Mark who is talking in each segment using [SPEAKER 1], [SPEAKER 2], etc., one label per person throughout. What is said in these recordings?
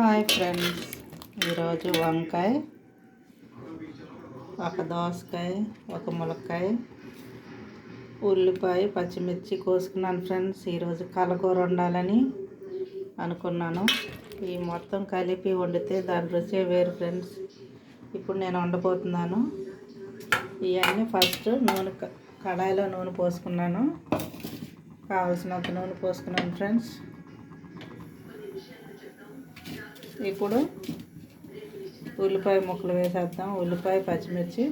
[SPEAKER 1] Hi friends, ఈరోజు వంకాయ, ఒక దోసకాయ, ఒక ములక్కాయ, ఉల్లిపాయ, పచ్చిమిర్చి కోసుకున్నాను ఫ్రెండ్స్. ఈరోజు కలకూర వండాలని అనుకున్నాను. ఈ మొత్తం కలిపి వండితే దాని రుచే వేరు ఫ్రెండ్స్. ఇప్పుడు నేను వండబోతున్నాను. ఇవన్నీ ఫస్ట్ కడాయిలో నూనె పోసుకున్నాను. కావాల్సినంత నూనె పోసుకున్నాను ఫ్రెండ్స్. ఇప్పుడు ఉల్లిపాయ ముక్కలు వేసేద్దాం. ఉల్లిపాయ, పచ్చిమిర్చి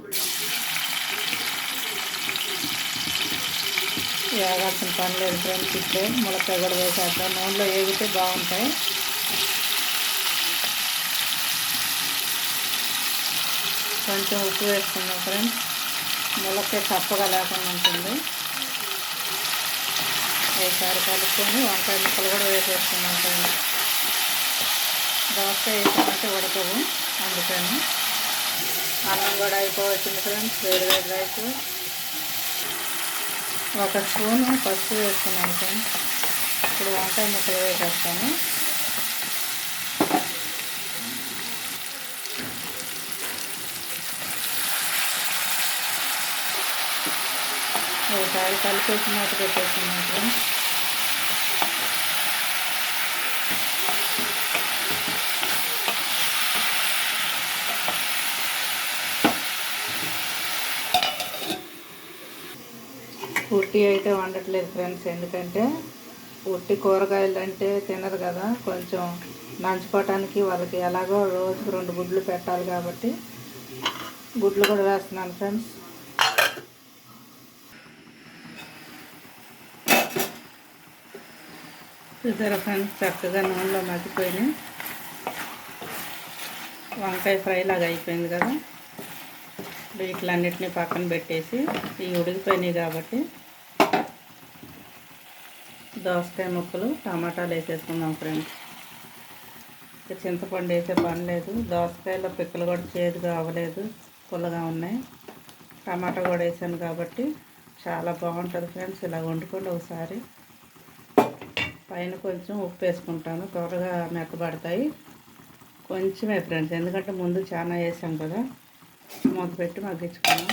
[SPEAKER 1] వేగాల్సిన పని లేదు ఫ్రెండ్స్. ఇప్పుడే ములక్కాయ కూడా వేసేద్దాం. నూనెలో వేగితే బాగుంటాయి. కొంచెం ఉప్పు వేసుకుందాం ఫ్రెండ్స్. ములక్కాయ చప్పగా లేకుండా ఉంటుంది. ఒకసారి కలుపుకొని వంకాయ ముక్కలు కూడా వేసేసుకున్నాం ఫ్రెండ్స్. దోసకాయ వేసామంటే ఉడకవు, అందుకని. అన్నం కూడా అయిపోవచ్చింది ఫ్రెండ్స్. వేడి వేడి రైస్. ఒక స్పూను పసుపు వేసుకున్నాను ఫ్రెండ్స్. ఇప్పుడు వంకాయ ముక్కలు వేసేస్తాను. ఒకసారి కలిపేసి మూత పెట్టేస్తున్నాను ఫ్రెండ్స్. ఉట్టి అయితే వండట్లేదు ఫ్రెండ్స్. ఎందుకంటే ఉట్టి కూరగాయలు అంటే తినరు కదా. కొంచెం నంచుకోవటానికి వాళ్ళకి ఎలాగో రోజుకు 2 గుడ్లు పెట్టాలి కాబట్టి గుడ్లు కూడా వేస్తున్నాను ఫ్రెండ్స్. చూసారా ఫ్రెండ్స్, చక్కగా నూనెలో మగ్గిపోయినాయి. వంకాయ ఫ్రై లాగా అయిపోయింది కదా. వీటిలన్నిటిని పక్కన పెట్టేసి ఇవి ఉడికిపోయినాయి కాబట్టి దోసకాయ ముక్కలు, టమాటాలు వేసేసుకుందాం ఫ్రెండ్స్. చింతపండు వేసే పని లేదు. దోసకాయలో పిక్కలు కూడా చేదుగా అవ్వలేదు, పుల్లగా ఉన్నాయి. టమాటా కూడా వేసాను కాబట్టి చాలా బాగుంటుంది ఫ్రెండ్స్. ఇలా వండుకోండి ఒకసారి. పైన కొంచెం ఉప్పు వేసుకుంటాను, త్వరగా మెత్తబడతాయి. కొంచెమే ఫ్రెండ్స్, ఎందుకంటే ముందు చాలా వేసాం కదా. మూత పెట్టి మగ్గించుకున్నాం.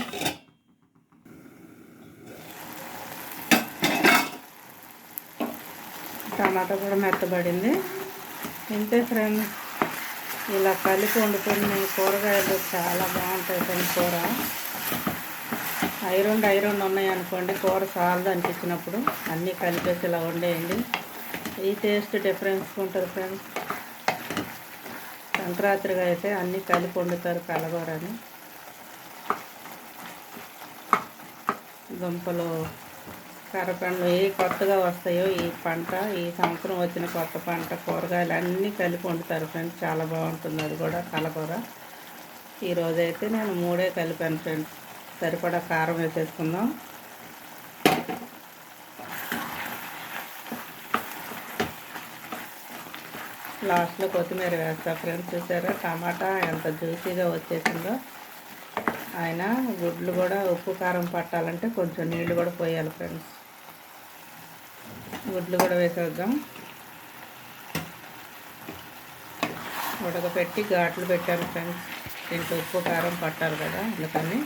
[SPEAKER 1] టమాటా కూడా మెత్తబడింది. ఇంతే ఫ్రెండ్స్. ఇలా కలిపి వండుకొని నేను కూరగాయలు చాలా బాగుంటాయి ఫ్రెండ్స్. కూర ఐరన్ ఉన్నాయి అనుకోండి, కూర చాలదు అనిపించినప్పుడు అన్నీ కలిపేసి ఇలా వండేయండి. ఈ టేస్ట్ డిఫరెన్స్ ఉంటుంది ఫ్రెండ్స్. సంక్రాంతిగా అయితే అన్నీ కలిపి వండుతారు కలగూరని. దుంపలు, కరపండ్లు ఏ కొత్తగా వస్తాయో ఈ పంట, ఈ సంవత్సరం వచ్చిన కొత్త పంట కూరగాయలు అన్నీ కలిపి వండుతారు ఫ్రెండ్స్. చాలా బాగుంటుంది. అది కూడా కలకూర. ఈరోజైతే నేను 3 కలిపాను ఫ్రెండ్స్. సరిపడా కారం వేసేసుకుందాం. లాస్ట్లో కొత్తిమీర వేస్తా ఫ్రెండ్స్. చూసారా టమాటా ఎంత జ్యూసీగా వచ్చేసిందో. ఆయన గుడ్లు కూడా ఉప్పు కారం పట్టాలంటే కొంచెం నీళ్ళు కూడా పోయాలి ఫ్రెండ్స్. గుడ్లు కూడా వేసేద్దాం. ఉడకపెట్టి ఘాట్లు పెట్టాను ఫ్రెండ్స్. దీంట్లో ఉప్పు కారం పట్టాలి కదా, అందుకని.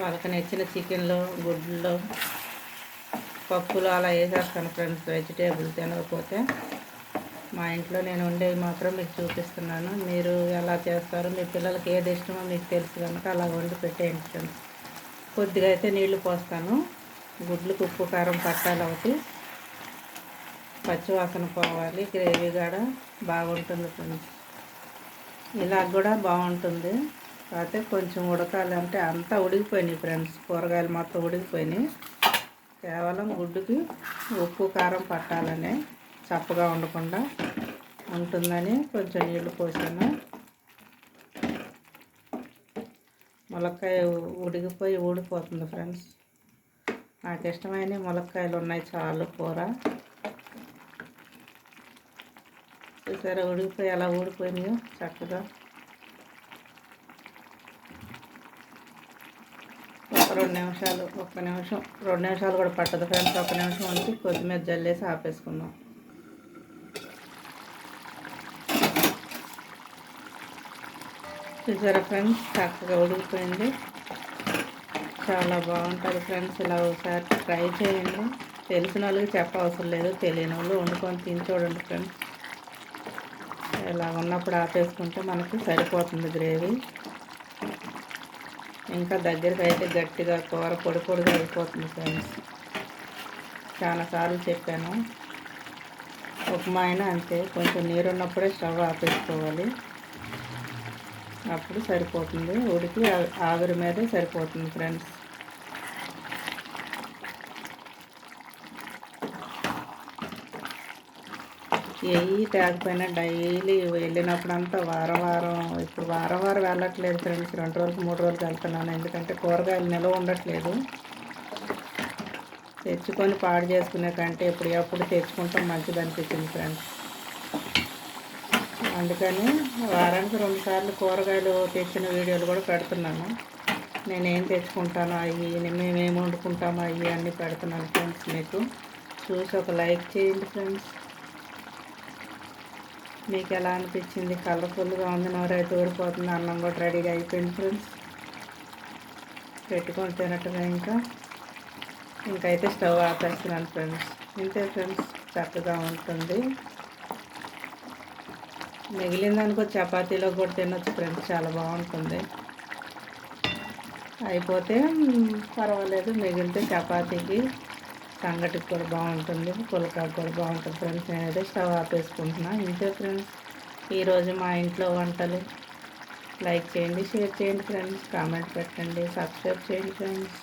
[SPEAKER 1] వాళ్ళకి నచ్చిన చికెన్లో, గుడ్లలో, పప్పులు అలా వేసేస్తాను ఫ్రెండ్స్. వెజిటేబుల్ తినకపోతే మా ఇంట్లో నేను వండేవి మాత్రం మీకు చూపిస్తున్నాను. మీరు ఎలా చేస్తారో, మీ పిల్లలకి ఏది ఇష్టమో మీకు తెలుసు కనుక అలా వండి పెట్టేయండి ఫ్రెండ్స్. కొద్దిగా అయితే నీళ్లు పోస్తాను. గుడ్లకు ఉప్పు కారం పట్టాలి. ఒకటి పచ్చివాసన పోవాలి. గ్రేవీ కూడా బాగుంటుంది ఫ్రెండ్స్. ఇలా కూడా బాగుంటుంది. కాకపోతే కొంచెం ఉడకాలంటే అంతా ఉడికిపోయినాయి ఫ్రెండ్స్. కూరగాయలు మొత్తం ఉడికిపోయినాయి. కేవలం గుడ్డుకి ఉప్పు కారం పట్టాలనే, చప్పగా ఉండకుండా ఉంటుందని కొంచెం నీళ్లు పోసాను. ములక్కాయ ఉడికిపోయి ఊడిపోతుంది ఫ్రెండ్స్. నాకు ఇష్టమైన ములక్కాయలు ఉన్నాయి చాలు కూర. చూసారా ఉడికిపోయి అలా ఊడిపోయినాయో చక్కగా. ఒక 2 నిమిషాలు, 1 నిమిషం, 2 నిమిషాలు కూడా పట్టదు ఫ్రెండ్స్. 1 నిమిషం ఉంచి కొత్తిమీర జల్లేసి ఆపేసుకుందాం. చూసారా ఫ్రెండ్స్, చక్కగా ఉడికిపోయింది. చాలా బాగుంటుంది ఫ్రెండ్స్. ఇలా ఒకసారి ట్రై చేయండి. తెలిసిన వాళ్ళకి చెప్పవసరం లేదు, తెలియని వాళ్ళు వండుకొని తిని చూడండి ఫ్రెండ్స్. ఇలా ఉన్నప్పుడు ఆపేసుకుంటే మనకి సరిపోతుంది గ్రేవీ. ఇంకా దగ్గరికి అయితే గట్టిగా కూర పొడి పొడిగా అయిపోతుంది ఫ్రెండ్స్. చాలాసార్లు చెప్పాను. ఉప్మా అయినా అంతే, కొంచెం నీరు ఉన్నప్పుడే స్టవ్ ఆపేసుకోవాలి. అప్పుడు సరిపోతుంది, ఉడికి ఆవిరి మీదే సరిపోతుంది ఫ్రెండ్స్. ఏవి తేకపోయినా డైలీ వెళ్ళినప్పుడంతా వారం వారం, ఇప్పుడు వారం వారం వెళ్ళట్లేదు ఫ్రెండ్స్. 2 రోజులకు 3 రోజులకు వెళ్తున్నాను. ఎందుకంటే కూరగాయలు నిల్వ ఉండట్లేదు. తెచ్చుకొని పాడు చేసుకునే కంటే ఎప్పుడు తెచ్చుకుంటాం మంచిది అనిపించింది ఫ్రెండ్స్. అందుకని వారానికి 2 సార్లు కూరగాయలు తెచ్చిన వీడియోలు కూడా పెడుతున్నాను. నేనేం తెచ్చుకుంటాను అవి, మేమేమి వండుకుంటాము అవి అన్నీ పెడుతున్నాను ఫ్రెండ్స్. మీకు చూసి ఒక లైక్ చేయండి ఫ్రెండ్స్. మీకు ఎలా అనిపించింది? కలర్ఫుల్గా ఉంది, నోరైతే ఊరిపోతుంది. అన్నం కూడా రెడీగా అయిపోయింది ఫ్రెండ్స్. పెట్టుకొని తినటమే. ఇంకైతే స్టవ్ ఆపేస్తున్నాను ఫ్రెండ్స్. ఇంతే ఫ్రెండ్స్, చక్కగా ఉంటుంది. మిగిలిందనుకో చపాతీలో కూడా తినొచ్చు ఫ్రెండ్స్, చాలా బాగుంటుంది. అయిపోతే పర్వాలేదు, మిగిలితే చపాతీకి సంగటికి కూడా బాగుంటుంది, పుల్కాకు కూడా బాగుంటుంది ఫ్రెండ్స్. నేనైతే స్టవ్ ఆపేసుకుంటున్నాను. ఇంతే ఫ్రెండ్స్, ఈరోజు మా ఇంట్లో వంటలు. లైక్ చేయండి, షేర్ చేయండి ఫ్రెండ్స్, కామెంట్ పెట్టండి, సబ్స్క్రైబ్ చేయండి ఫ్రెండ్స్.